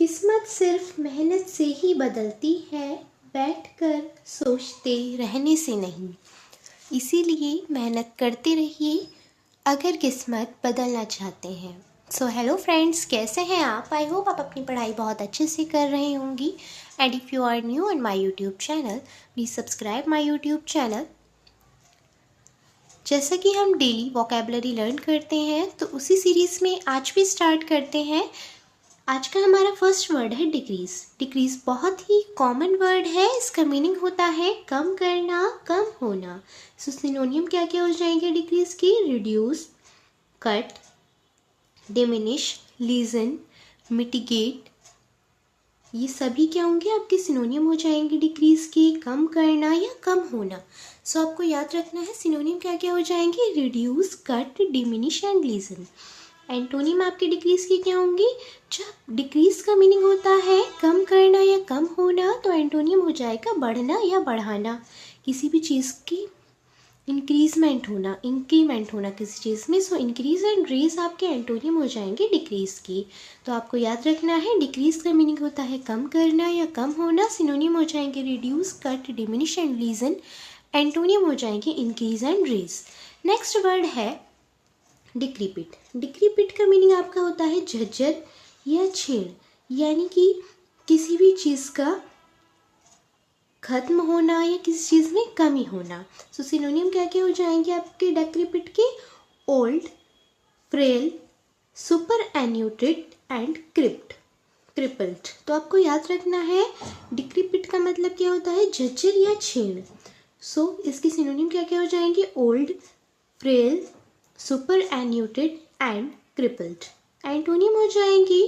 किस्मत सिर्फ मेहनत से ही बदलती है, बैठकर सोचते रहने से नहीं। इसीलिए मेहनत करते रहिए अगर किस्मत बदलना चाहते हैं। सो हेलो फ्रेंड्स, कैसे हैं आप? आई होप आप अपनी पढ़ाई बहुत अच्छे से कर रहे होंगी। And if you are new on my YouTube channel, please subscribe my YouTube channel. जैसा कि हम डेली वोकेबलरी लर्न करते हैं, तो उसी सीरीज़ में आज भी स्टार्ट करते हैं। आज का हमारा फर्स्ट वर्ड है डिक्रीज। डिक्रीज बहुत ही कॉमन वर्ड है। इसका मीनिंग होता है कम करना, कम होना। सो सिनोनियम क्या क्या हो जाएंगे डिक्रीज की? Reduce, cut, diminish, lessen, mitigate. ये सभी क्या होंगे? आपके सिनोनियम हो जाएंगे डिक्रीज के, कम करना या कम होना। सो आपको याद रखना है सिनोनियम क्या क्या हो जाएंगे? Reduce, cut, diminish and lessen. Antonym आपके डिक्रीज की क्या होंगी? जब डिक्रीज का मीनिंग होता है कम करना या कम होना, तो एंटोनिम हो जाएगा बढ़ना या बढ़ाना। किसी भी चीज़ की इंक्रीजमेंट होना, इंक्रीमेंट होना किसी चीज़ में। सो इंक्रीज एंड रेज आपके एंटोनिम हो जाएंगे डिक्रीज की। तो आपको याद रखना है डिक्रीज का मीनिंग होता है कम करना या कम होना। सिनोनिम हो जाएंगे reduce, cut, diminish and lessen. Antonym हो जाएंगे increase and raise. Next word है डिक्रीपिट। डिक्रीपिट का मीनिंग आपका होता है झज्जर या छेड़, यानी कि किसी भी चीज़ का खत्म होना या किसी चीज़ में कमी होना। सो सिनोनियम क्या क्या हो जाएंगे आपके डिक्रीपिट के? Old, frail, superannuated and crippled. तो आपको याद रखना है डिक्रीपिट का मतलब क्या होता है? झज्जर या छेड़। सो इसकी सिनोनियम क्या क्या हो जाएंगे? Old, frail, superannuated and crippled. Antonym हो जाएंगी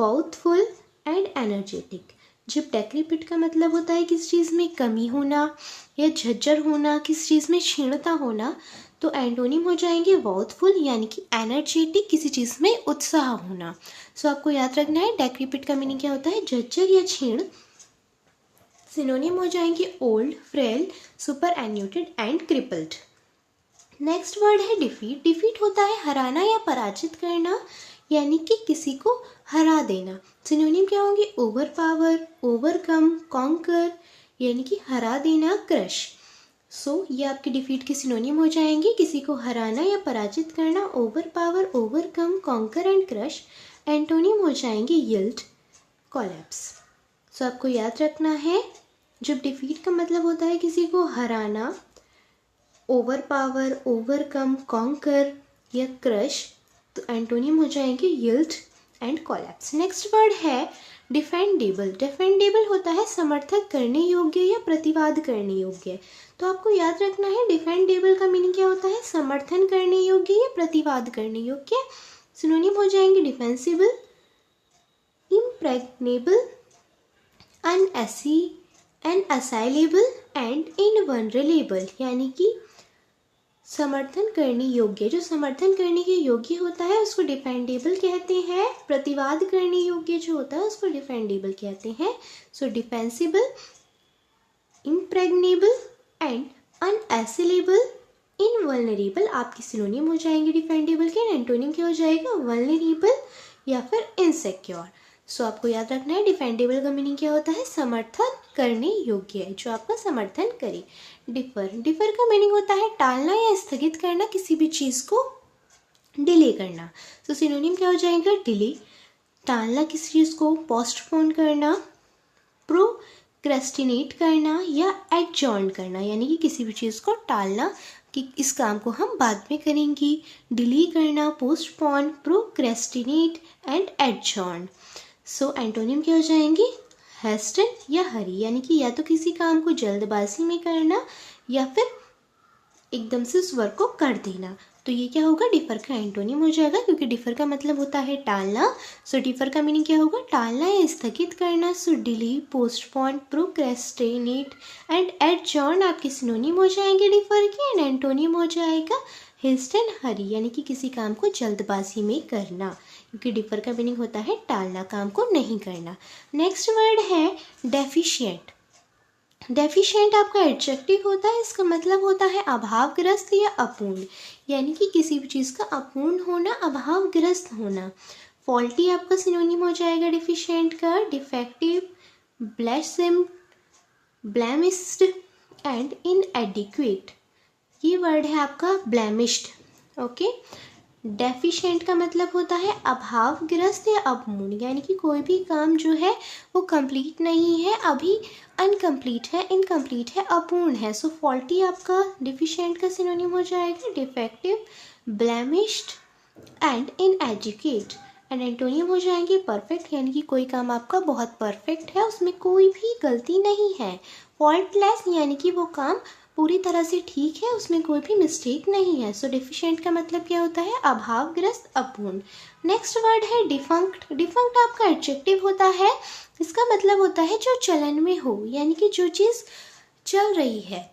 वॉथफुल एंड एनर्जेटिक। जब डेक्रीपिट का मतलब होता है किसी चीज़ में कमी होना या झज्जर होना, किसी चीज़ में क्षीणता होना, तो एंटोनिम हो जाएंगे वॉथफुल यानी कि एनर्जेटिक, किसी चीज़ में उत्साह होना। सो आपको याद रखना है डेक्रीपिट का मीनिंग क्या होता है? झज्जर या क्षीण। सिनोनिम हो जाएंगे old, frail, superannuated and crippled. Next word है डिफीट। डिफीट होता है हराना या पराजित करना, यानी कि किसी को हरा देना। सिनोनिम क्या होंगे? ओवर पावर, ओवरकम, कॉन्कर, यानी कि हरा देना, क्रश। सो ये आपके डिफीट के सिनोनिम हो जाएंगे किसी को हराना या पराजित करना, over power, overcome, conquer and crush. Antonym हो जाएंगे यील्ड, कोलैप्स। सो आपको याद रखना है जब डिफीट का मतलब होता है किसी को हराना, ओवर पावर, ओवरकम, कॉन्कर या क्रश, तो एंटोनिम हो जाएंगे yield and collapse. Next word है डिफेंडेबल। डिफेंडेबल होता है समर्थन करने योग्य या प्रतिवाद करने योग्य। तो आपको याद रखना है डिफेंडेबल का मीनिंग क्या होता है? समर्थन करने योग्य या प्रतिवाद करने योग्य। सिनोनिम हो जाएंगे डिफेंसिबल, इम्प्रेग्नेबल, अनअसाइलेबल एंड इनवनरेबल, यानी कि समर्थन करने योग्य। जो समर्थन करने के योग्य होता है उसको डिफेंडेबल कहते हैं। प्रतिवाद करने योग्य जो होता है उसको डिफेंडेबल कहते हैं। सो डिफेंसिबल, इम्प्रेग्नेबल एंड अनअसाइलेबल, इनवल्नरेबल आपके सिनोनिम हो जाएंगे डिफेंडेबल के। एंटोनिम क्या हो जाएगा? वल्नरेबल या फिर इनसिक्योर। सो आपको याद रखना है डिफेंडेबल का मीनिंग क्या होता है? समर्थन करने योग्य है, जो आपका समर्थन करे। डिफर। डिफर का मीनिंग होता है टालना या स्थगित करना, किसी भी चीज़ को डिले करना। सो सिनोनिम क्या हो जाएगा? डिले, टालना किसी चीज़ को, पोस्टपोन करना, प्रोक्रेस्टिनेट करना या एडजॉर्न करना, यानी कि किसी भी चीज़ को टालना कि इस काम को हम बाद में करेंगे। डिले करना, postpone, procrastinate and adjourn. So antonym क्या हो जाएंगे? हेस्टन या हरी, यानी कि या तो किसी काम को जल्दबाजी में करना या फिर एकदम से उस वर्क को कर देना। तो ये क्या होगा? डिफर का एंटोनिम हो जाएगा, क्योंकि डिफर का मतलब होता है टालना। सो डिफर का मीनिंग क्या होगा? टालना या स्थगित करना। So delay, postpone, procrastinate and adjourn आपके सिनोनिम हो जाएंगे डिफर के। एंड एंटोनिम हो जाएगा हेस्टन, हरी, यानी कि किसी काम को जल्दबाजी में करना, क्योंकि डिफर का मीनिंग होता है टालना, काम को नहीं करना। नेक्स्ट वर्ड है डेफिशिएंट। डेफिशिएंट आपका एडजेक्टिव होता है। इसका मतलब होता है अभावग्रस्त या अपूर्ण, यानी कि किसी भी चीज़ का अपूर्ण होना, अभावग्रस्त होना। फॉल्टी आपका सिनोनिम हो जाएगा डिफिशिएंट का, डिफेक्टिव, ब्लेसिम्ड, ब्लेमिश्ड एंड इनएडिक्वेट। ये वर्ड है आपका ब्लेमिश्ड। ओके, डेफिशिएंट का मतलब होता है अभावग्रस्त या अपूर्ण, यानी कि कोई भी काम जो है वो कंप्लीट नहीं है, अभी अनकम्प्लीट है, इनकम्प्लीट है, अपूर्ण है। सो फॉल्टी आपका डिफिशिएंट का सिनोनिम हो जाएगा defective, blemished and inadequate. And antonym हो जाएंगे परफेक्ट, यानी कि कोई काम आपका बहुत परफेक्ट है, उसमें कोई भी गलती नहीं है। फॉल्टलेस यानी कि वो काम पूरी तरह से ठीक है, उसमें कोई भी मिस्टेक नहीं है। सो डिफिशिएंट का मतलब क्या होता है, अभावग्रस्त, अपूर्ण। नेक्स्ट वर्ड है डिफंक्ट। डिफंक्ट आपका एडजेक्टिव होता है, इसका मतलब होता है जो चलन में हो, यानी कि जो चीज़ चल रही है।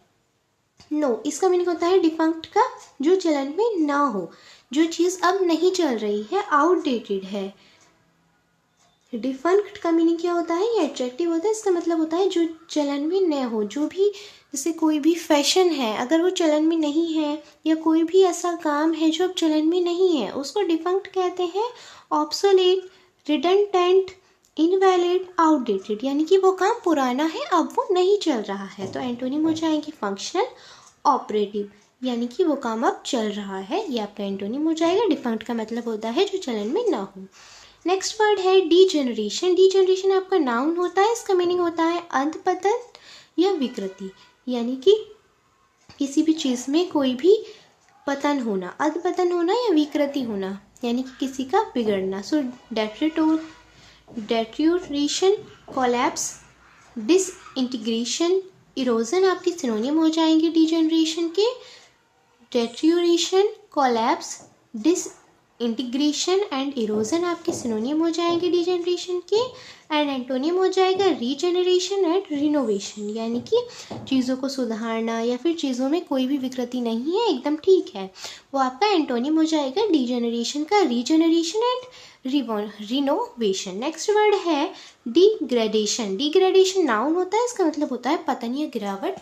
नो, इसका मीनिंग होता है डिफंक्ट का जो चलन में ना हो, जो चीज़ अब नहीं चल रही है, आउटडेटेड है। डिफंक्ट का मीनिंग क्या होता है, ये एडजेक्टिव होता है, इसका मतलब होता है जो चलन में न हो, जो भी जैसे कोई भी फैशन है अगर वो चलन में नहीं है, या कोई भी ऐसा काम है जो अब चलन में नहीं है, उसको डिफंक्ट कहते हैं। ऑब्सोलेट, रिडंडेंट, इनवैलिड, आउटडेटेड, यानी कि वो काम पुराना है, अब वो नहीं चल रहा है। तो एंटोनिम हो जाएंगे फंक्शनल, ऑपरेटिव, यानी कि वो काम अब चल रहा है, ये आपका एंटोनिम हो जाएगा। डिफंक्ट का मतलब होता है जो चलन में ना हो। नेक्स्ट वर्ड है डीजेनरेशन। डीजेनरेशन आपका नाउन होता है, इसका मीनिंग होता है अधपतन या विकृति, यानी कि किसी भी चीज़ में कोई भी पतन होना, अधपतन होना या विकृति होना, यानी कि किसी का बिगड़ना। सो डेट्यूरेशन, कोलैप्स, डिसइंटीग्रेशन, इरोजन आपके सिनोनिम हो जाएंगे डीजेनरेशन के। डेट्यूरेशन, कोलैप्स, डिसइंटीग्रेशन एंड इरोजन आपके सिनोनिम हो जाएंगे डीजेनरेशन के। एंड एंटोनिम हो जाएगा रीजेनरेशन एंड रिनोवेशन, यानी कि चीज़ों को सुधारना या फिर चीज़ों में कोई भी विकृति नहीं है, एकदम ठीक है, वो आपका एंटोनिम हो जाएगा डीजेनरेशन का, regeneration and renovation. Next word है डिग्रेडेशन। डिग्रेडेशन नाउन होता है, इसका मतलब होता है पतन या गिरावट।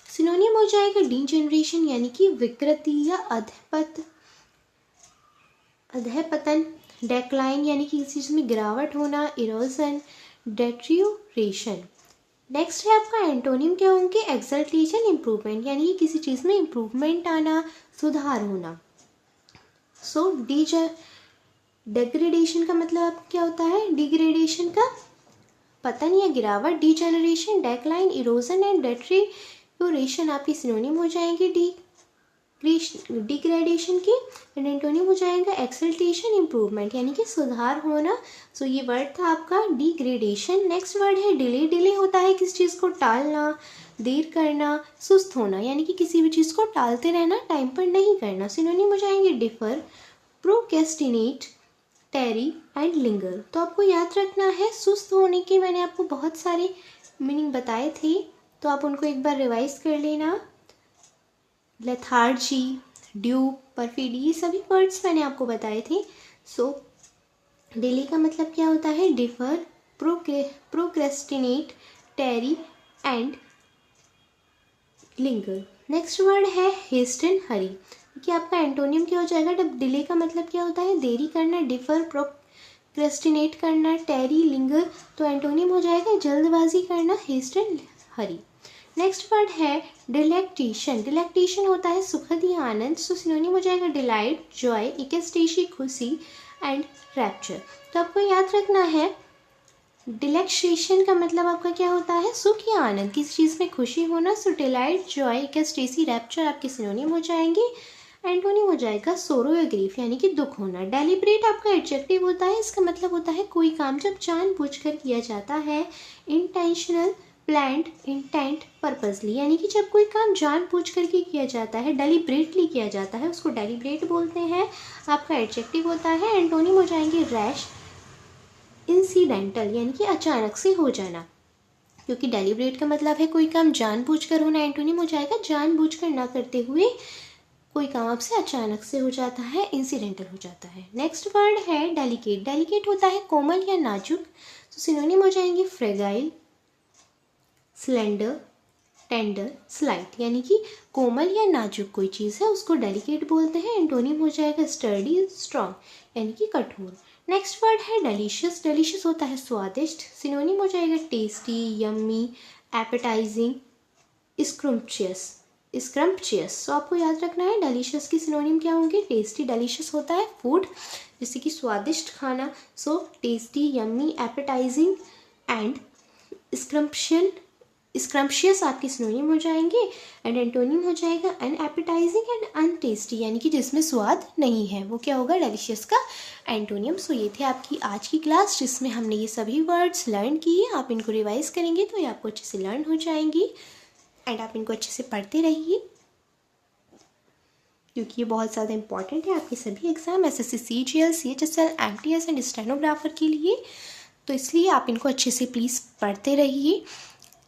सिनोनिम हो जाएगा डीजेनरेशन, यानी कि विकृति या अधःपतन, डेक्लाइन यानी कि किसी चीज़ में गिरावट होना, इरोजन, डेट्यूरेशन। नेक्स्ट है आपका एंटोनिम क्या होंगे, एक्सल्टेशन, इम्प्रूवमेंट, यानी कि किसी चीज़ में इम्प्रूवमेंट आना, सुधार होना। सो डिग्रेडेशन का मतलब क्या होता है, डिग्रेडेशन का पतन या गिरावट, डीजेनरेशन, डेक्लाइन, इरोजन एंड डेट्यूरेशन आपके सिनोनिम हो जाएंगे डिग्रेडेशन की। एंड एंटोनिम हो जाएगा एक्सल्टेशन, इम्प्रूवमेंट, यानी कि सुधार होना। सो ये वर्ड था आपका डिग्रेडेशन। नेक्स्ट वर्ड है डिले। डिले होता है किसी चीज़ को टालना, देर करना, सुस्त होना, यानी कि किसी भी चीज़ को टालते रहना, टाइम पर नहीं करना। सिनोनिम हो जाएंगे defer, procrastinate, tarry and linger. तो आपको याद रखना है, सुस्त होने के मैंने आपको बहुत सारे मीनिंग बताए थे, तो आप उनको एक बार रिवाइज कर लेना। लेथार्जी, ड्यूप, परफिडी, ये सभी वर्ड्स मैंने आपको बताए थे। सो डिले का मतलब क्या होता है, defer, procrastinate, tarry and linger. Next word है हेस्टन, हरी, कि आपका एंटोनियम क्या हो जाएगा, जब डिले का मतलब क्या होता है, देरी करना, डिफर, प्रोक्रेस्टिनेट करना, टेरी, लिंगर, तो एंटोनियम हो जाएगा जल्दबाजी करना, हेस्टन, हरी। नेक्स्ट वर्ड है डिलेक्टेशन। डिलेक्टेशन होता है सुखद या आनंद। सो सिनोनिम हो जाएगा डिलाइट, जॉय, एक्सटेसी, खुशी एंड रैप्चर। तो आपको याद रखना है डिलेक्टेशन का मतलब आपका क्या होता है, सुख या आनंद, किसी चीज़ में खुशी होना। सो डिलाइट, जॉय, एक्सटेसी, रैप्चर आपके सिनोनिम हो जाएंगे। एंटोनिम हो जाएगा सोरो या ग्रीफ, यानी कि दुख होना। डेलिब्रेट आपका एडजेक्टिव होता है, इसका मतलब होता है कोई काम जब जानबूझकर किया जाता है। इंटेंशनल, प्लान्ड, इंटेंट, पर्पसली, यानी कि जब कोई काम जानबूझ करके किया जाता है, डेलिब्रेटली किया जाता है, उसको डेलिब्रेट बोलते हैं, आपका एडजेक्टिव होता है। एंटोनिम हो जाएंगे रैश, इंसिडेंटल, यानी कि अचानक से हो जाना, क्योंकि डेलिब्रेट का मतलब है कोई काम जानबूझकर होना। एंटोनिम हो जाएगा जानबूझकर ना करते हुए कोई काम आपसे अचानक से हो जाता है, इंसिडेंटल हो जाता है। नेक्स्ट वर्ड है डेलिकेट। डेलिकेट होता है कोमल या नाजुक। तो सिनोनिम हो जाएंगे फ्रेगाइल, स्लेंडर, टेंडर, स्लाइट, यानी कि कोमल या नाजुक कोई चीज़ है उसको डेलिकेट बोलते हैं। एंटोनिम हो जाएगा स्टर्डी, स्ट्रॉन्ग, यानी कि कठोर। नेक्स्ट वर्ड है डिलीशियस। डिलीशियस होता है स्वादिष्ट। सिनोनिम हो जाएगा टेस्टी, यम्मी, एपेटाइजिंग, स्क्रम्पचियस। स्क्रम्पचियस, तो आपको याद रखना है डिलीशियस की सिनोनिम क्या होंगे। टेस्टी, डिलीशियस होता है फूड जैसे कि स्वादिष्ट खाना, so tasty, yummy, appetising and scrumptious, scrumptious आपके सिनोनिम हो जाएंगे। एंड एंटोनिम हो जाएगा अनएपेटाइजिंग एंड अनटेस्टी, यानी कि जिसमें स्वाद नहीं है, वो क्या होगा डिलीशियस का एंटोनियम। सो ये थे आपकी आज की क्लास जिसमें हमने ये सभी वर्ड्स लर्न किए। आप इनको रिवाइज करेंगे तो ये आपको अच्छे से लर्न हो जाएंगी एंड आप इनको अच्छे से पढ़ते रहिए क्योंकि ये बहुत ज़्यादा इंपॉर्टेंट है आपके सभी exam SSC CGL CHSL MTS and stenographer के लिए। तो इसलिए आप इनको अच्छे से प्लीज़ पढ़ते रहिए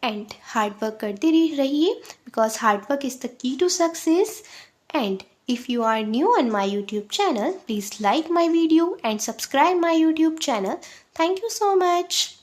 एंड हार्ड वर्क करते रहिए because hard work is the key to success. And if you are new on my YouTube channel, please like my video and subscribe my YouTube channel. Thank you so much.